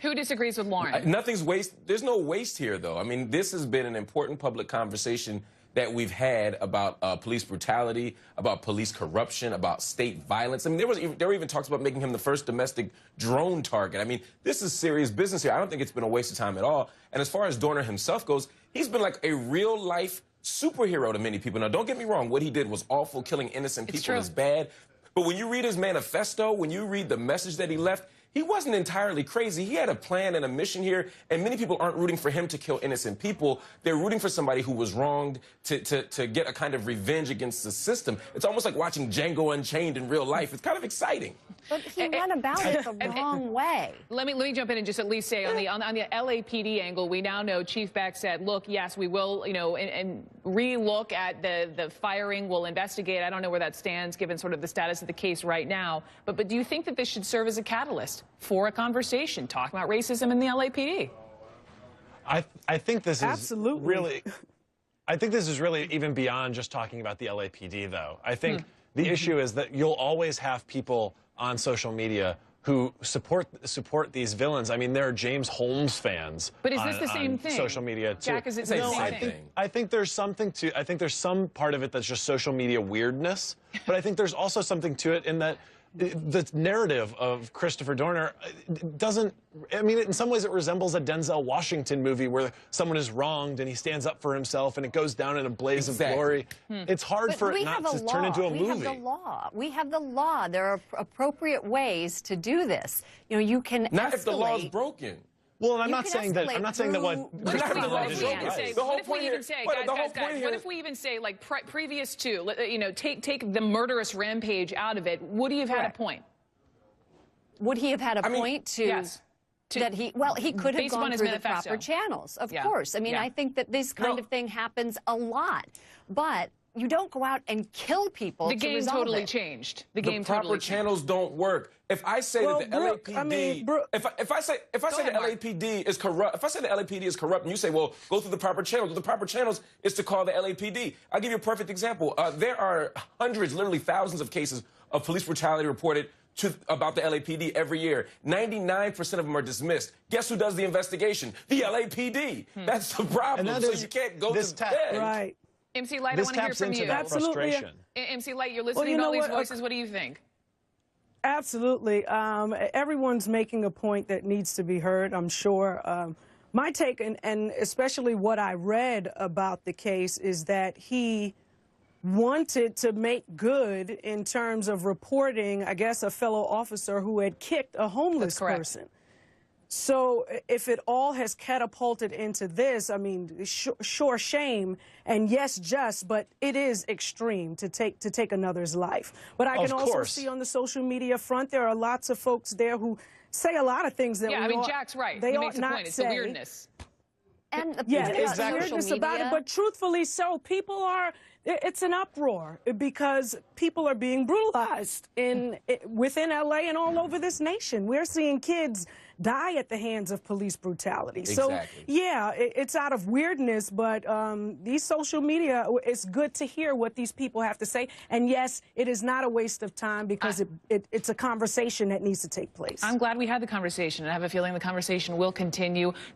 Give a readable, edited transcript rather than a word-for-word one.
Who disagrees with Lauren? Nothing's waste. There's no waste here, though. I mean, this has been an important public conversation that we've had about police brutality, about police corruption, about state violence. I mean, there were even talks about making him the first domestic drone target. I mean, this is serious business here. I don't think it's been a waste of time at all. And as far as Dorner himself goes, he's been like a real-life superhero to many people. Now, don't get me wrong. What he did was awful. Killing innocent people is bad. But when you read his manifesto, when you read the message that he left, he wasn't entirely crazy. He had a plan and a mission here, and many people aren't rooting for him to kill innocent people. They're rooting for somebody who was wronged to get a kind of revenge against the system. It's almost like watching Django Unchained in real life. It's kind of exciting. But he went about it the wrong way. Let me jump in and just at least say on the LAPD angle, we now know Chief Beck said, look, yes, we will, and re-look at the firing. We'll investigate. I don't know where that stands given sort of the status of the case right now. But do you think that this should serve as a catalyst for a conversation talking about racism in the LAPD? I think this is absolutely really. I think this is really even beyond just talking about the LAPD, though. I think the issue is that you'll always have people on social media who support these villains. I mean, there are James Holmes fans. But is this the same thing? Social media too. Jack, is it the same thing? I think there's something to. I think there's some part of it that's just social media weirdness. But I think there's also something to it in that the narrative of Christopher Dorner doesn't. I mean, in some ways, it resembles a Denzel Washington movie where someone is wronged and he stands up for himself and it goes down in a blaze of glory. It's hard for it not to turn into a movie. We have the law. We have the law. There are appropriate ways to do this. You can not if the law is broken. Well, and I'm not saying that. I'm not saying that what if we even say, like, previous to, take the murderous rampage out of it, would he have had a point? Would he have had a point to? Yes. That he could have gone through the proper channels, of course. I mean, I think that this kind of thing happens a lot, but you don't go out and kill people. The game totally changed. The proper channels don't work. If I say that the LAPD, if I say the LAPD is corrupt, if I say the LAPD is corrupt, and you say, well, go through the proper channels. The proper channels is to call the LAPD. I'll give you a perfect example. There are hundreds, literally thousands of cases of police brutality reported about the LAPD every year. 99% of them are dismissed. Guess who does the investigation? The LAPD. That's the problem. So you can't go to bed. Right. MC Light, I want to hear from you. Absolutely. MC Light, you're listening to all these voices. What do you think? Absolutely. Everyone's making a point that needs to be heard, I'm sure. My take, and especially what I read about the case, is that he wanted to make good in terms of reporting, I guess, a fellow officer who had kicked a homeless person. So if it all has catapulted into this, I mean, sure, shame, and yes, just, but it is extreme to take another's life. But I can also see on the social media front, there are lots of folks there who say a lot of things that Jack's right. He makes a point. It's the weirdness. And it's weirdness about it, but truthfully so, people are. It's an uproar because people are being brutalized within LA and all over this nation. We're seeing kids die at the hands of police brutality. So, yeah, it's out of weirdness, but these social media, it's good to hear what these people have to say. And yes, it is not a waste of time because it's a conversation that needs to take place. I'm glad we had the conversation, and I have a feeling the conversation will continue.